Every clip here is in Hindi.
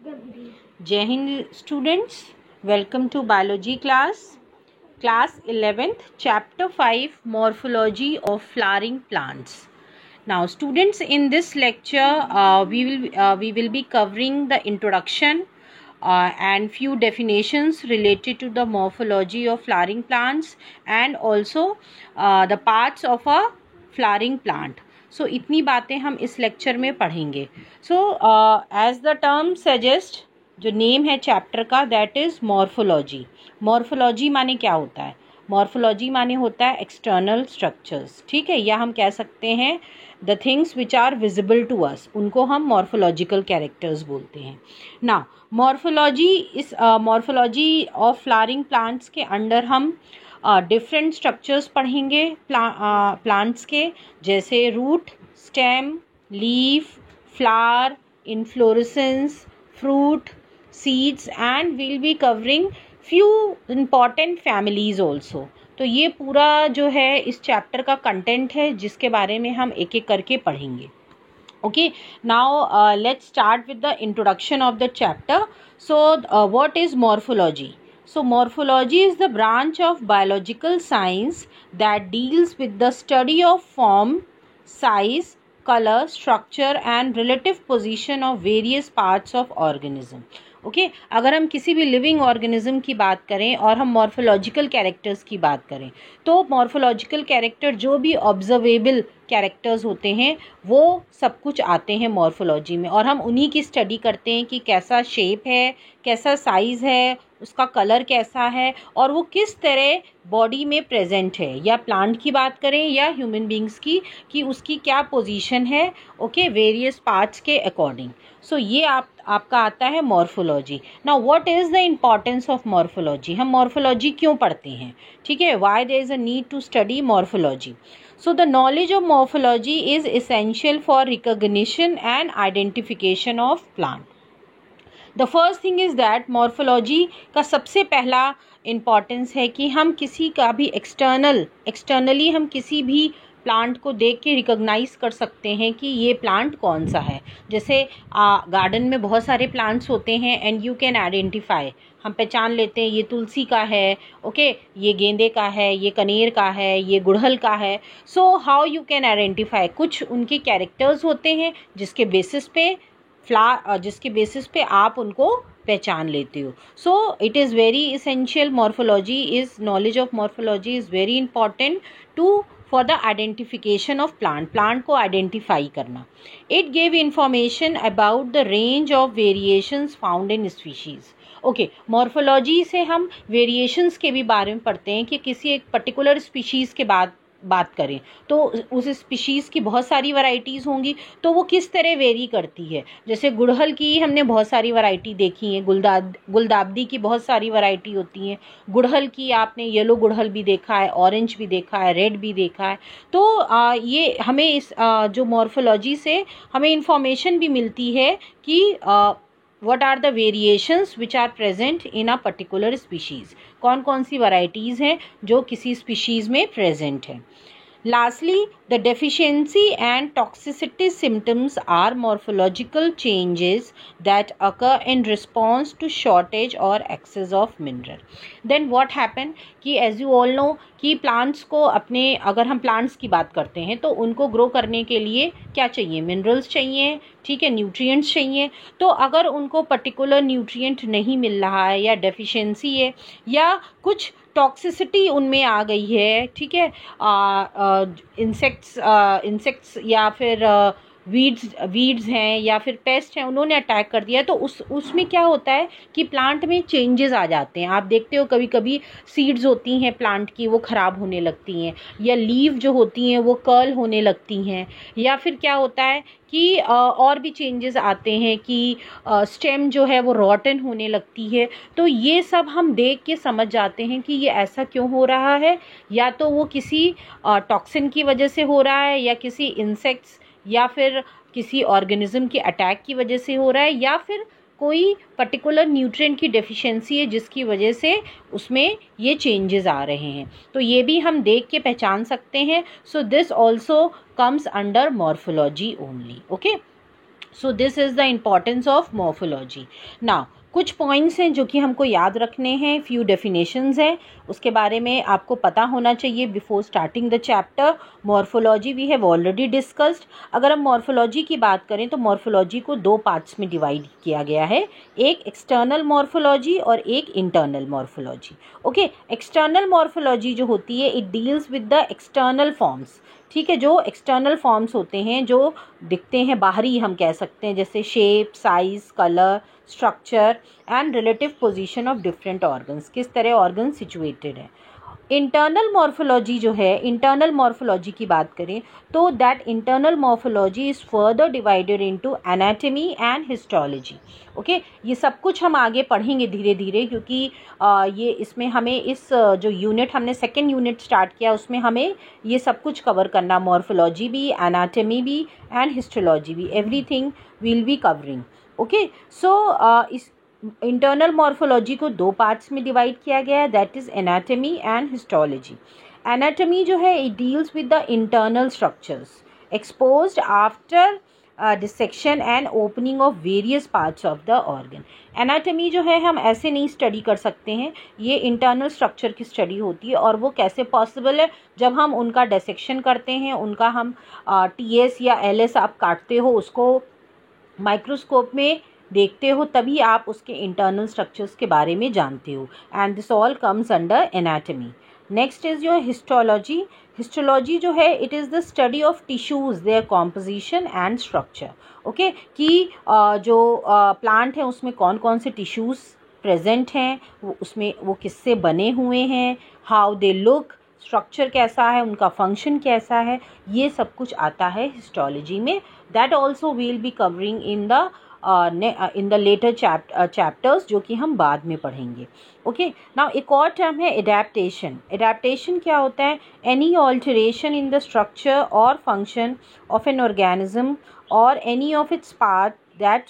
Jai Hind students, welcome to biology class 11th, chapter 5, morphology of flowering plants. Now students, in this lecture we will be covering the introduction and few definitions related to the morphology of flowering plants and also the parts of a flowering plant. So इतनी बातें हम इस लेक्चर में पढ़ेंगे. So as the term suggests, जो नेम है चैप्टर का, दैट इज़ मॉर्फोलॉजी. मॉर्फोलॉजी माने क्या होता है? मॉर्फोलॉजी माने होता है एक्सटर्नल स्ट्रक्चर्स, ठीक है, या हम कह सकते हैं the things which are visible to us, उनको हम मॉर्फोलॉजिकल कैरेक्टर्स बोलते हैं. ना मॉर्फोलॉजी ऑफ फ्लावरिंग प्लांट्स के अंडर हम डिफरेंट स्ट्रक्चर्स पढ़ेंगे प्लांट्स के, जैसे root, stem, leaf, flower, inflorescence, fruit, seeds, and we'll be covering few important families also. तो ये पूरा जो है इस चैप्टर का कंटेंट है जिसके बारे में हम एक एक करके पढ़ेंगे. Okay, now let's start with the introduction of the chapter. So what is morphology? So morphology is the branch of biological science that deals with the study of form, size, color, structure and relative position of various parts of organism. Okay अगर हम किसी भी लिविंग ऑर्गेनिज्म की बात करें और हम मॉर्फोलॉजिकल कैरेक्टर्स की बात करें, तो मॉर्फोलॉजिकल कैरेक्टर जो भी ऑब्जर्वेबल कैरेक्टर्स होते हैं वो सब कुछ आते हैं मॉर्फोलॉजी में, और हम उन्हीं की स्टडी करते हैं कि कैसा शेप है, कैसा साइज़ है, उसका कलर कैसा है और वो किस तरह बॉडी में प्रेजेंट है, या प्लांट की बात करें या ह्यूमन बींग्स की, कि उसकी क्या पोजीशन है, ओके, वेरियस पार्ट्स के अकॉर्डिंग. सो ये आपका आता है morphology. Now what is the importance of morphology? हम मॉर्फोलॉजी क्यों पढ़ते हैं, ठीक है, why there is a need to study morphology. So the knowledge of morphology is essential for recognition and identification of plant. The first thing is that morphology का सबसे पहला importance है कि हम किसी का भी externally हम किसी भी प्लांट को देख के रिकॉग्नाइज कर सकते हैं कि ये प्लांट कौन सा है. जैसे गार्डन में बहुत सारे प्लांट्स होते हैं एंड यू कैन आइडेंटिफाई, हम पहचान लेते हैं ये तुलसी का है, ओके, ये गेंदे का है, ये कनेर का है, ये गुड़हल का है. So how you can identify, कुछ उनके कैरेक्टर्स होते हैं जिसके बेसिस पे आप उनको पहचान लेते हो. So it is very essential, morphology is, knowledge of morphology is very important to for the identification of plant को आइडेंटिफाई करना. It give information about the range of variations found in species. Okay, morphology से हम वेरिएशंस के भी बारे में पढ़ते हैं कि किसी एक पर्टिकुलर स्पीशीज़ के बात करें तो उस स्पीशीज़ की बहुत सारी वैरायटीज़ होंगी, तो वो किस तरह वेरी करती है. जैसे गुड़हल की हमने बहुत सारी वैरायटी देखी है, गुलदाबदी की बहुत सारी वैरायटी होती हैं. गुड़हल की आपने येलो गुड़हल भी देखा है, ऑरेंज भी देखा है, रेड भी देखा है. तो ये हमें इस जो मॉर्फोलॉजी से हमें इंफॉर्मेशन भी मिलती है कि what are the variations which are present in a particular species, कौन कौन सी varieties हैं जो किसी species में present है. Lastly, the deficiency and toxicity symptoms are morphological changes that occur in response to shortage or excess of mineral. Then what happen कि as you all know कि plants को अपने, अगर हम plants की बात करते हैं तो उनको grow करने के लिए क्या चाहिए, minerals चाहिए, ठीक है, nutrients चाहिए. तो अगर उनको particular nutrient नहीं मिल रहा है या deficiency है या कुछ टॉक्सिसिटी उनमें आ गई है, ठीक है, इंसेक्ट्स या फिर वीड्स हैं या फिर पेस्ट हैं, उन्होंने अटैक कर दिया, तो उसमें क्या होता है कि प्लांट में चेंजेस आ जाते हैं. आप देखते हो कभी कभी सीड्स होती हैं प्लांट की, वो ख़राब होने लगती हैं, या लीफ जो होती हैं वो कर्ल होने लगती हैं, या फिर क्या होता है कि और भी चेंजेस आते हैं कि स्टेम जो है वो रॉटन होने लगती है. तो ये सब हम देख के समझ जाते हैं कि ये ऐसा क्यों हो रहा है, या तो वो किसी टॉक्सिन की वजह से हो रहा है, या किसी इंसेक्ट्स या फिर किसी ऑर्गेनिज्म के अटैक की वजह से हो रहा है, या फिर कोई पर्टिकुलर न्यूट्रिएंट की डेफिशिएंसी है जिसकी वजह से उसमें ये चेंजेस आ रहे हैं. तो ये भी हम देख के पहचान सकते हैं. So this also comes under morphology only. Okay, so this is the importance of morphology. Now कुछ पॉइंट्स हैं जो कि हमको याद रखने हैं, फ्यू डेफिनेशंस हैं, उसके बारे में आपको पता होना चाहिए before starting the chapter. Morphology we have already discussed. अगर हम मॉर्फोलॉजी की बात करें तो मॉर्फोलॉजी को दो पार्ट्स में डिवाइड किया गया है, एक एक्सटर्नल मॉर्फोलॉजी और एक internal morphology. Okay, external morphology जो होती है it deals with the external forms. ठीक है, जो एक्सटर्नल फॉर्म्स होते हैं जो दिखते हैं बाहरी, हम कह सकते हैं, जैसे shape, size, colour, structure and relative position of different organs, किस तरह ऑर्गन सिचुएटेड है. इंटरनल मॉर्फोलॉजी जो है, इंटरनल मॉर्फोलॉजी की बात करें तो that internal morphology is further divided into anatomy and histology. Okay, ये सब कुछ हम आगे पढ़ेंगे धीरे धीरे, क्योंकि ये इसमें हमें इस जो यूनिट हमने सेकेंड यूनिट स्टार्ट किया उसमें हमें ये सब कुछ कवर करना, मॉर्फोलॉजी भी, एनाटॉमी भी एंड हिस्टोलॉजी भी, everything will be covering. Okay, so इस इंटरनल मॉर्फोलॉजी को दो पार्ट्स में डिवाइड किया गया है, that is anatomy and histology. Anatomy जो है it deals with the internal structures exposed after dissection and opening of various parts of the organ. Anatomy जो है हम ऐसे नहीं स्टडी कर सकते हैं, ये इंटरनल स्ट्रक्चर की स्टडी होती है. और वो कैसे पॉसिबल है, जब हम उनका डिसेक्शन करते हैं, उनका हम TS या LS आप काटते हो, उसको माइक्रोस्कोप में देखते हो, तभी आप उसके इंटरनल स्ट्रक्चर्स के बारे में जानते हो. And this all comes under anatomy. Next is your histology. Histology जो है it is the study of tissues, their composition and structure. Okay, कि जो प्लांट है उसमें कौन कौन से टिश्यूज़ प्रेजेंट हैं, वो उसमें वो किससे बने हुए हैं, हाउ दे लुक, स्ट्रक्चर कैसा है, उनका फंक्शन कैसा है, ये सब कुछ आता है हिस्टोलॉजी में. That also will be covering in the later chapters, जो कि हम बाद में पढ़ेंगे. ओके, नाउ एक और टर्म है एडेप्टेशन. एडेप्टेशन क्या होता है? Any alteration in the structure और फंक्शन ऑफ एन ऑर्गेनिज्म और any of its part that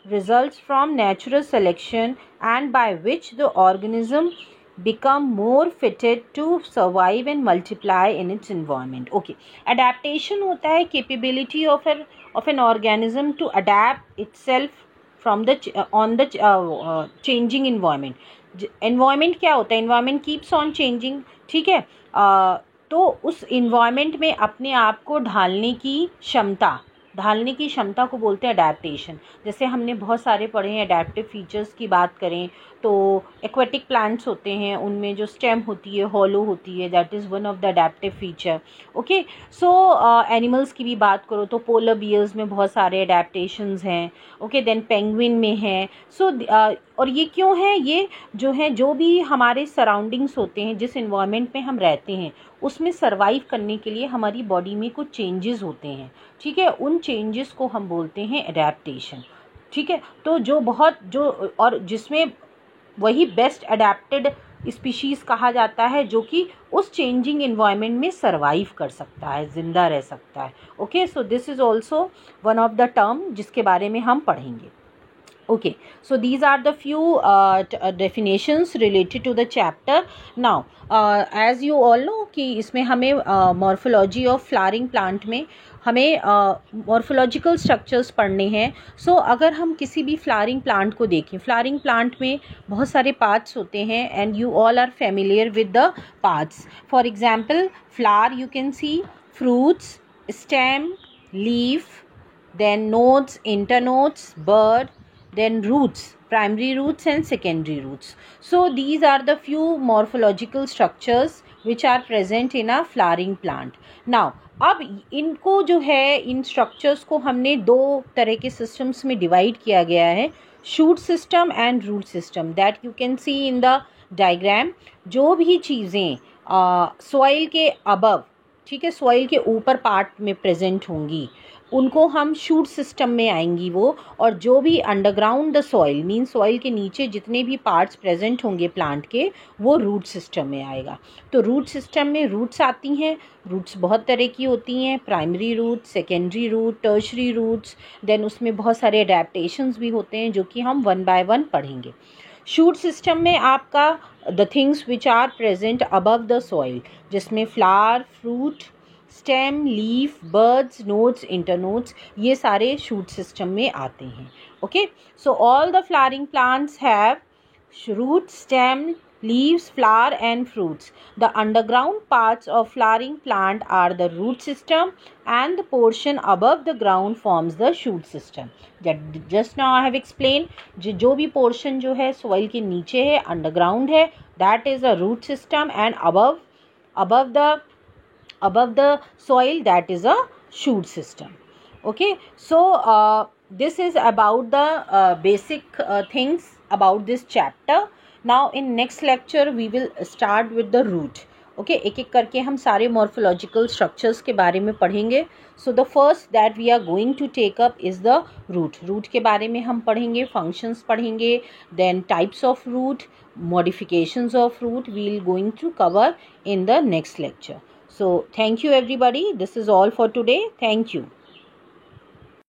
results from natural selection and by which the organism become more fitted to survive and multiply in its environment. Okay, adaptation होता है capability of an organism to adapt itself from the on the changing environment. environment क्या होता है? environment keeps on changing. ठीक है, तो उस environment में अपने आप को ढालने की क्षमता को बोलते हैं अडेप्टेशन. जैसे हमने बहुत सारे पढ़े हैं अडेप्टिव फीचर्स की बात करें तो एक्वेटिक प्लांट्स होते हैं, उनमें जो स्टेम होती है हॉलो होती है, that is one of the adaptive feature. Okay, so animals की भी बात करो तो पोलर बियर्स में बहुत सारे अडेप्टेशंस हैं. ओके, देन पेंगुइन में हैं. सो और ये क्यों है? ये जो है, जो भी हमारे सराउंडिंग्स होते हैं, जिस इन्वायरमेंट में हम रहते हैं, उसमें सर्वाइव करने के लिए हमारी बॉडी में कुछ चेंजेस होते हैं. ठीक है, उन चेंजेस को हम बोलते हैं एडेप्टेशन. ठीक है, तो जो और जिसमें वही बेस्ट अडेप्टेड स्पीशीज़ कहा जाता है जो कि उस चेंजिंग इन्वायरमेंट में सर्वाइव कर सकता है, ज़िंदा रह सकता है. Okay, so this is also one of the term जिसके बारे में हम पढ़ेंगे. Okay, so these are the few definitions related to the chapter. Now, as you all know कि इसमें हमें morphology of flowering plant में हमें morphological structures पढ़ने हैं. So अगर हम किसी भी flowering plant को देखें, flowering plant में बहुत सारे parts होते हैं and you all are familiar with the parts. For example, flower you can see, fruits, stem, leaf, then nodes, internodes, bud, then roots, primary roots and secondary roots. So these are the few morphological structures which are present in a flowering plant. Now अब इनको जो है, इन स्ट्रक्चर्स को हमने दो तरह के सिस्टम्स में डिवाइड किया गया है, shoot system and root system, that you can see in the diagram. जो भी चीज़ें सॉइल के अबव, ठीक है, सॉइल के ऊपर पार्ट में प्रेजेंट होंगी उनको हम शूट सिस्टम में आएंगी वो, और जो भी underground the soil mean soil के नीचे जितने भी पार्ट्स प्रेजेंट होंगे प्लांट के, वो रूट सिस्टम में आएगा. तो रूट सिस्टम में रूट्स आती हैं. रूट्स बहुत तरह की होती हैं, primary root, secondary root, tertiary roots. Then उसमें बहुत सारे अडेप्टेशंस भी होते हैं जो कि हम वन बाय वन पढ़ेंगे. शूट सिस्टम में आपका the things which are present above the soil, जिसमें flower, fruit, stem, leaf, buds, nodes, internodes, ये सारे शूट सिस्टम में आते हैं. Okay, so all the flowering plants have root, stem, leaves, flower and fruits. The underground parts of flowering plant are the root system and the portion above the ground forms the shoot system. That just now I have explained. जो भी portion जो है soil के नीचे है, underground है, that is a root system, and above the soil, that is a shoot system. Okay, so this is about the basic things about this chapter. Now in next lecture we will start with the root. Okay, एक एक करके हम सारे morphological structures के बारे में पढ़ेंगे. So the first that we are going to take up is the root. root के बारे में हम पढ़ेंगे, functions पढ़ेंगे, then types of root, modifications of root we will going to cover in the next lecture. So thank you everybody. This is all for today. Thank you.